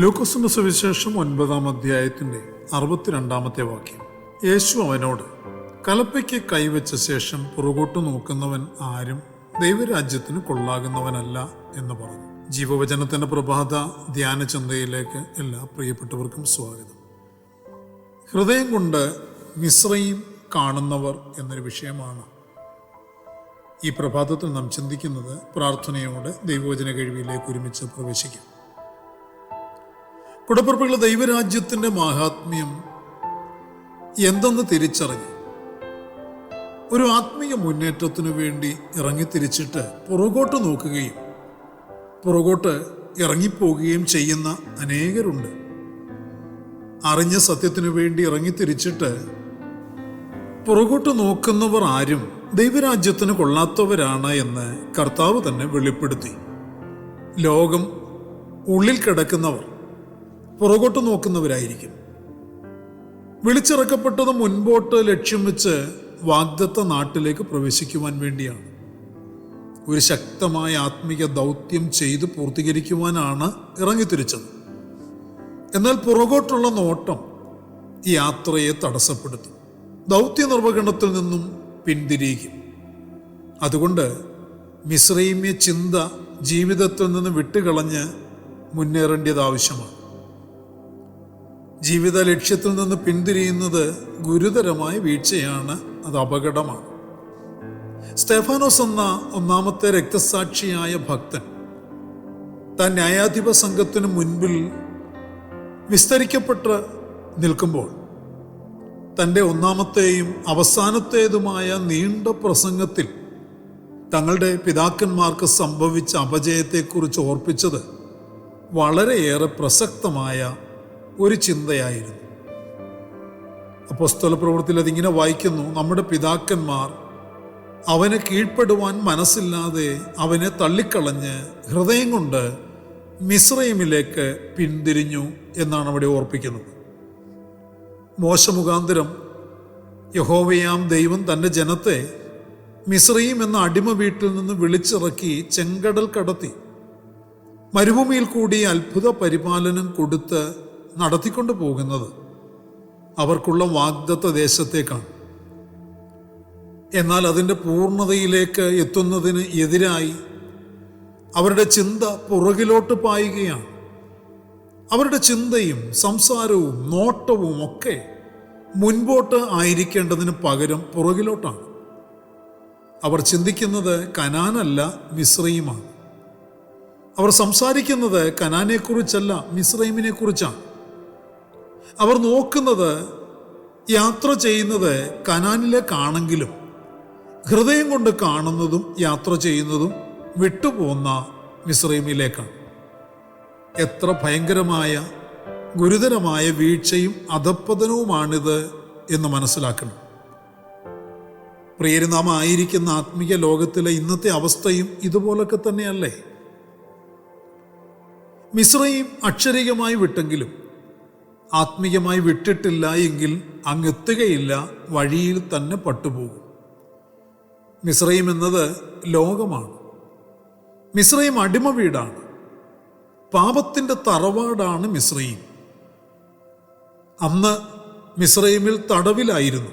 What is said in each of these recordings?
ലൂക്കോസിന്റെ സുവിശേഷം 9-ാം അധ്യായത്തിന്റെ 62-ാമത്തെ വാക്യം. യേശു അവനോട്, കലപ്പയ്ക്ക് കൈവച്ച ശേഷം പുറകോട്ട് നോക്കുന്നവൻ ആരും ദൈവരാജ്യത്തിന് കൊള്ളാകുന്നവനല്ല എന്ന് പറഞ്ഞു. ജീവവചനത്തിന്റെ പ്രഭാത ധ്യാന ചിന്തയിലേക്ക് എല്ലാ പ്രിയപ്പെട്ടവർക്കും സ്വാഗതം. ഹൃദയം കൊണ്ട് മിസ്രയീം കാണുന്നവർ എന്നൊരു വിഷയമാണ് ഈ പ്രഭാതത്തിൽ നാം ചിന്തിക്കുന്നത്. പ്രാർത്ഥനയോടെ ദൈവവചന കഴിവിലേക്ക് ഒരുമിച്ച് പ്രവേശിക്കാം. കുടപ്പുറപ്പുള്ള ദൈവരാജ്യത്തിന്റെ മാഹാത്മ്യം എന്തെന്ന് തിരിച്ചറിഞ്ഞ് ഒരു ആത്മീയ മുന്നേറ്റത്തിനു വേണ്ടി ഇറങ്ങിത്തിരിച്ചിട്ട് പുറകോട്ട് നോക്കുകയും പുറകോട്ട് ഇറങ്ങിപ്പോകുകയും ചെയ്യുന്ന അനേകരുണ്ട്. അറിഞ്ഞ സത്യത്തിനു വേണ്ടി ഇറങ്ങിത്തിരിച്ചിട്ട് പുറകോട്ട് നോക്കുന്നവർ ആരും ദൈവരാജ്യത്തിന് കൊള്ളാത്തവരാണ് എന്ന് കർത്താവ് തന്നെ വെളിപ്പെടുത്തി. ലോകം ഉള്ളിൽ കിടക്കുന്നവർ പുറകോട്ട് നോക്കുന്നവരായിരിക്കും. വിളിച്ചിറക്കപ്പെട്ടത് മുൻപോട്ട് ലക്ഷ്യം വെച്ച് വാഗ്ദത്ത നാട്ടിലേക്ക് പ്രവേശിക്കുവാൻ വേണ്ടിയാണ്. ഒരു ശക്തമായ ആത്മീയ ദൗത്യം ചെയ്ത് പൂർത്തീകരിക്കുവാനാണ് ഇറങ്ങിത്തിരിച്ചത്. എന്നാൽ പുറകോട്ടുള്ള നോട്ടം ഈ യാത്രയെ തടസ്സപ്പെടുത്തും, ദൗത്യ നിർവഹണത്തിൽ നിന്നും പിന്തിരിയിക്കും. അതുകൊണ്ട് മിസ്രയീമ്യ ചിന്ത ജീവിതത്തിൽ നിന്ന് വിട്ടുകളഞ്ഞ് മുന്നേറേണ്ടത് ആവശ്യമാണ്. ജീവിത ലക്ഷ്യത്തിൽ നിന്ന് പിന്തിരിയുന്നത് ഗുരുതരമായ വീഴ്ചയാണ്, അത് അപകടമാണ്. സ്തെഫാനോസ് എന്ന ഒന്നാമത്തെ രക്തസാക്ഷിയായ ഭക്തൻ താൻ ന്യായാധിപ സംഘത്തിനു മുൻപിൽ വിസ്തരിക്കപ്പെട്ട് നിൽക്കുമ്പോൾ തൻ്റെ ഒന്നാമത്തെയും അവസാനത്തേതുമായ നീണ്ട പ്രസംഗത്തിൽ തങ്ങളുടെ പിതാക്കന്മാർക്ക് സംഭവിച്ച അപജയത്തെക്കുറിച്ച് ഓർപ്പിച്ചത് വളരെയേറെ പ്രസക്തമായ ഒരു ചിന്തയായിരുന്നു. അപ്പോസ്തല പ്രവൃത്തിയിൽ അതിങ്ങനെ വായിക്കുന്നു: നമ്മുടെ പിതാക്കന്മാർ അവന് കീഴ്പ്പെടുവാൻ മനസ്സില്ലാതെ അവനെ തള്ളിക്കളഞ്ഞ് ഹൃദയം കൊണ്ട് മിസ്രയീമിലേക്ക് പിന്തിരിഞ്ഞു എന്നാണ് അവിടെ ഓർപ്പിക്കുന്നത്. മോശ മുഖാന്തരം യഹോവയാം ദൈവം തൻ്റെ ജനത്തെ മിസ്രയീം എന്ന അടിമ വീട്ടിൽ നിന്ന് വിളിച്ചിറക്കി ചെങ്കടൽ കടത്തി മരുഭൂമിയിൽ കൂടി അത്ഭുത പരിപാലനം കൊടുത്ത് നടത്തിക്കൊണ്ടു പോകുന്നത് അവർക്കുള്ള വാഗ്ദത്ത ദേശത്തേക്കാണ്. എന്നാൽ അതിൻ്റെ പൂർണ്ണതയിലേക്ക് എത്തുന്നതിന് എതിരായി അവരുടെ ചിന്ത പുറകിലോട്ട് പായുകയാണ്. അവരുടെ ചിന്തയും സംസാരവും നോട്ടവും ഒക്കെ മുൻപോട്ട് ആയിരിക്കേണ്ടതിന് പകരം പുറകിലോട്ടാണ്. അവർ ചിന്തിക്കുന്നത് കനാനല്ല, മിസ്രയീമാണ്. അവർ സംസാരിക്കുന്നത് കനാനെക്കുറിച്ചല്ല, മിസ്രയീമിനെ കുറിച്ചാണ്. അവർ നോക്കുന്നത്, യാത്ര ചെയ്യുന്നത് കനാനിലേക്കാണെങ്കിലും ഹൃദയം കൊണ്ട് കാണുന്നതും യാത്ര ചെയ്യുന്നതും വിട്ടുപോകുന്ന മിസ്രയീമിലേക്കാണ്. എത്ര ഭയങ്കരമായ ഗുരുതരമായ വീഴ്ചയും അധപ്പതനവുമാണിത് എന്ന് മനസ്സിലാക്കണം. പ്രിയരെ, നാം ആയിരിക്കുന്ന ആത്മീയ ലോകത്തിലെ ഇന്നത്തെ അവസ്ഥയും ഇതുപോലൊക്കെ തന്നെയല്ലേ? മിസ്രയീം അക്ഷരികമായി വിട്ടെങ്കിലും ആത്മീയമായി വിട്ടിട്ടില്ല എങ്കിൽ അങ്ങെത്തുകയില്ല, വഴിയിൽ തന്നെ പട്ടുപോകും. മിസ്രയീം എന്നത് ലോകമാണ്. മിസ്രയീം അടിമ വീടാണ്. പാപത്തിൻ്റെ തറവാടാണ് മിസ്രയീം. അന്ന് മിസ്രയീമിൽ തടവിലായിരുന്നു.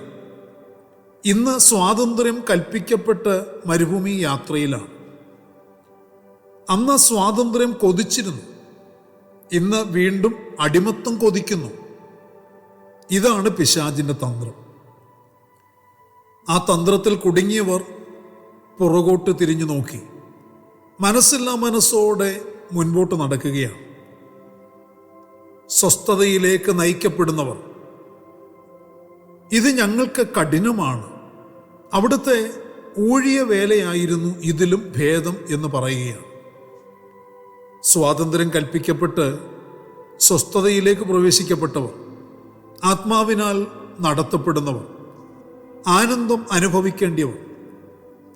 ഇന്ന് സ്വാതന്ത്ര്യം കൽപ്പിക്കപ്പെട്ട് മരുഭൂമി യാത്രയിലാണ്. അന്ന് സ്വാതന്ത്ര്യം കൊതിച്ചിരുന്നു. ഇന്ന് വീണ്ടും അടിമത്തം കൊതിക്കുന്നു. ഇതാണ് പിശാചിൻ്റെ തന്ത്രം. ആ തന്ത്രത്തിൽ കുടുങ്ങിയവർ പുറകോട്ട് തിരിഞ്ഞു നോക്കി മനസ്സില്ലാ മനസ്സോടെ മുൻപോട്ട് നടക്കുകയാണ്. സ്വസ്ഥതയിലേക്ക് നയിക്കപ്പെടുന്നവർ ഇത് ഞങ്ങൾക്ക് കഠിനമാണ്, അവിടുത്തെ ഊഴിയ വേലയായിരുന്നു ഇതിലും ഭേദം എന്ന് പറയുകയാണ്. സ്വാതന്ത്ര്യം കൽപ്പിക്കപ്പെട്ട് സ്വസ്ഥതയിലേക്ക് പ്രവേശിക്കപ്പെട്ടവർ, ആത്മാവിനാൽ നടത്തപ്പെടുന്നവർ, ആനന്ദം അനുഭവിക്കേണ്ടിയവർ,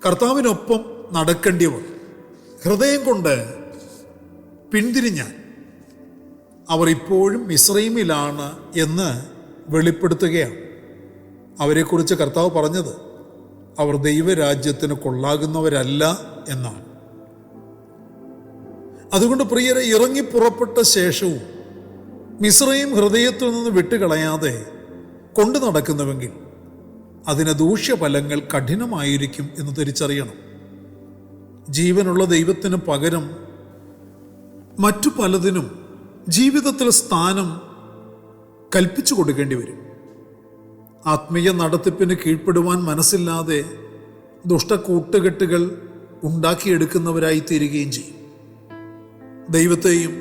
കർത്താവിനൊപ്പം നടക്കേണ്ടിയവർ ഹൃദയം കൊണ്ട് പിന്തിരിഞ്ഞാൽ അവർ ഇപ്പോഴും മിസ്രയീമിലാണ് എന്ന് വെളിപ്പെടുത്തുകയാണ്. അവരെക്കുറിച്ച് കർത്താവ് പറഞ്ഞത് അവർ ദൈവരാജ്യത്തിന് കൊള്ളാകുന്നവരല്ല എന്നാണ്. അതുകൊണ്ട് പ്രിയരെ, ഇറങ്ങി പുറപ്പെട്ട ശേഷവും മിസ്രയീം ഹൃദയത്തിൽ നിന്ന് വിട്ടുകളയാതെ കൊണ്ടു നടക്കുന്നുവെങ്കിൽ അതിന് ദൂഷ്യഫലങ്ങൾ കഠിനമായിരിക്കും എന്ന് തിരിച്ചറിയണം. ജീവനുള്ള ദൈവത്തിന് പകരം മറ്റു പലതിനും ജീവിതത്തിൽ സ്ഥാനം കൽപ്പിച്ചു കൊടുക്കേണ്ടി വരും. ആത്മീയ നടത്തിപ്പിന് കീഴ്പ്പെടുവാൻ മനസ്സില്ലാതെ ദുഷ്ടക്കൂട്ടുകെട്ടുകൾ ഉണ്ടാക്കിയെടുക്കുന്നവരായി തീരുകയും ചെയ്യും. ദൈവത്തെയും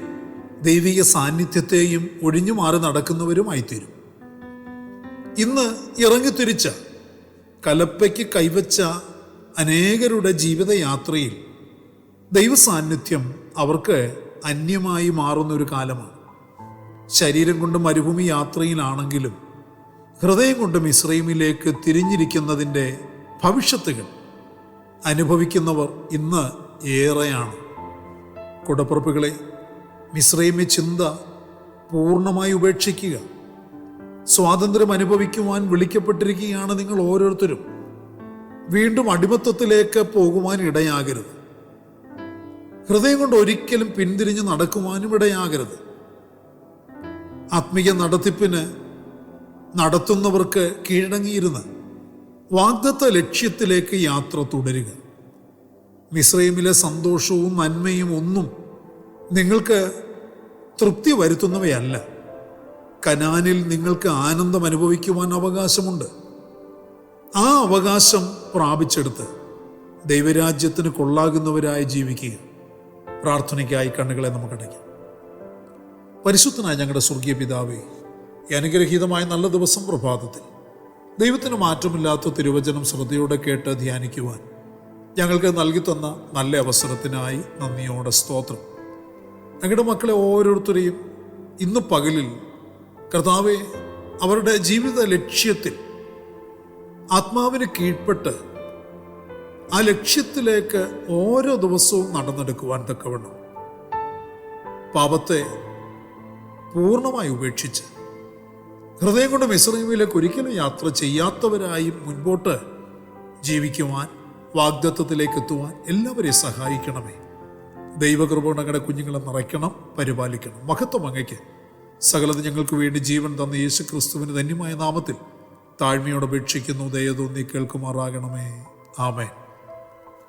ദൈവിക സാന്നിധ്യത്തെയും ഒഴിഞ്ഞു മാറി നടക്കുന്നവരുമായിത്തീരും. ഇന്ന് ഇറങ്ങിത്തിരിച്ച കലപ്പയ്ക്ക് കൈവച്ച അനേകരുടെ ജീവിതയാത്രയിൽ ദൈവസാന്നിധ്യം അവർക്ക് അന്യമായി മാറുന്നൊരു കാലമാണ്. ശരീരം കൊണ്ട് മരുഭൂമി യാത്രയിലാണെങ്കിലും ഹൃദയം കൊണ്ട് മിസ്രയീമിലേക്ക് തിരിഞ്ഞിരിക്കുന്നതിൻ്റെ ഭവിഷ്യത്തുകൾ അനുഭവിക്കുന്നവർ ഇന്ന് ഏറെയാണ്. കൂടപ്പിറപ്പുകളെ, മിസ്രയീമി ചിന്ത പൂർണ്ണമായി ഉപേക്ഷിക്കുക. സ്വാതന്ത്ര്യം അനുഭവിക്കുവാൻ വിളിക്കപ്പെട്ടിരിക്കുകയാണ് നിങ്ങൾ ഓരോരുത്തരും. വീണ്ടും അടിമത്തത്തിലേക്ക് പോകുവാൻ ഇടയാകരുത്. ഹൃദയം കൊണ്ട് ഒരിക്കലും പിന്തിരിഞ്ഞ് നടക്കുവാനും ഇടയാകരുത്. ആത്മീയ നടത്തിപ്പിന് നടത്തുന്നവർക്ക് കീഴടങ്ങിയിരുന്ന് വാഗ്ദത്ത ലക്ഷ്യത്തിലേക്ക് യാത്ര തുടരുക. മിസ്രയീമിലെ സന്തോഷവും നന്മയും ഒന്നും നിങ്ങൾക്ക് തൃപ്തി വരുത്തുന്നവയല്ല. കനാനിൽ നിങ്ങൾക്ക് ആനന്ദം അനുഭവിക്കുവാൻ അവകാശമുണ്ട്. ആ അവകാശം പ്രാപിച്ചെടുത്ത് ദൈവരാജ്യത്തിന് കൊള്ളാകുന്നവരായി ജീവിക്കുക. പ്രാർത്ഥനയ്ക്കായി കണ്ണുകളെ നമുക്കടയ്ക്കാം. പരിശുദ്ധനായ ഞങ്ങളുടെ സ്വർഗീയ പിതാവേ, ഈ അനുഗ്രഹീതമായ നല്ല ദിവസം പ്രഭാതത്തിൽ ദൈവത്തിന് മാറ്റമില്ലാത്ത തിരുവചനം ശ്രദ്ധയോടെ കേട്ട് ധ്യാനിക്കുവാൻ ഞങ്ങൾക്ക് നൽകി തന്ന നല്ല അവസരത്തിനായി നന്ദിയോടെ സ്തോത്രം. ഞങ്ങളുടെ മക്കളെ ഓരോരുത്തരെയും ഇന്ന് പകലിൽ കർത്താവെ അവരുടെ ജീവിത ലക്ഷ്യത്തിൽ ആത്മാവിന് കീഴ്പ്പെട്ട് ആ ലക്ഷ്യത്തിലേക്ക് ഓരോ ദിവസവും നടന്നെടുക്കുവാൻ തക്കവണ്ണം പാപത്തെ പൂർണ്ണമായി ഉപേക്ഷിച്ച് ഹൃദയം കൊണ്ട് മിസ്രയീമിലേക്ക് ഒരിക്കലും യാത്ര ചെയ്യാത്തവരായി മുൻപോട്ട് ജീവിക്കുവാൻ, വാഗ്ദത്തത്തിലേക്ക് എത്തുവാൻ എല്ലാവരെയും സഹായിക്കണമേ. ദൈവകൃപ ഞങ്ങളുടെ കുഞ്ഞുങ്ങളെ നിറയ്ക്കണം, പരിപാലിക്കണം. മഹത്വം അങ്ങയ്ക്ക്. സകലത് ഞങ്ങൾക്ക് വേണ്ടി ജീവൻ തന്ന യേശു ക്രിസ്തുവിന് ധന്യമായ നാമത്തിൽ താഴ്മയോടെ അപേക്ഷിക്കുന്നു. ദയതോന്നി കേൾക്കുമാറാകണമേ. ആമേൻ.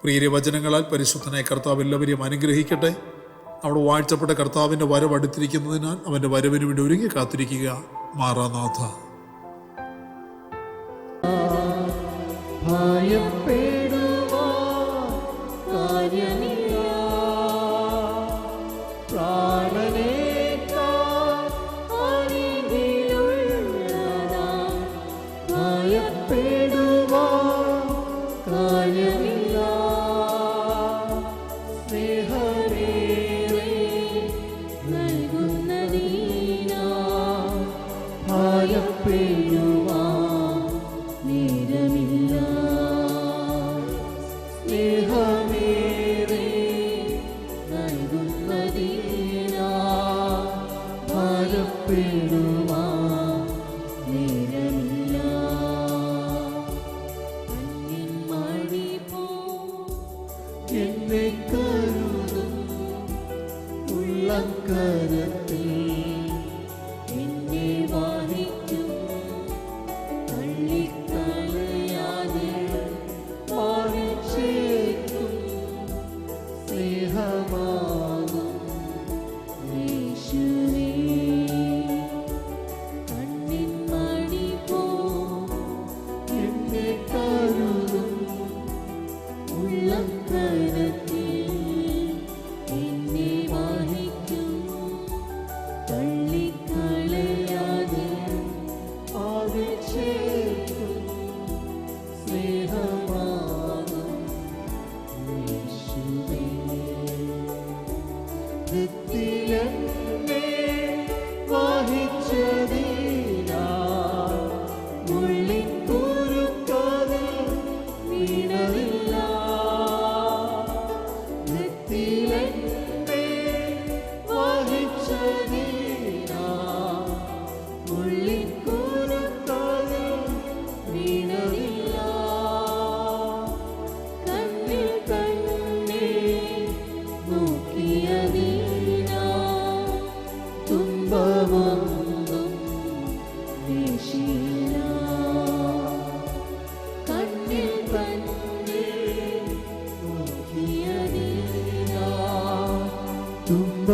പ്രിയ വചനങ്ങളാൽ പരിശുദ്ധനായ കർത്താവ് എല്ലാവരെയും അനുഗ്രഹിക്കട്ടെ. അവിടെ വാഴ്ചപ്പെട്ട കർത്താവിൻ്റെ വരവ് അടുത്തിരിക്കുന്നതിനാൽ അവൻ്റെ വരവിന് വേണ്ടി ഒരുങ്ങി കാത്തിരിക്കുക. മാറാനാഥ. തുമ്പ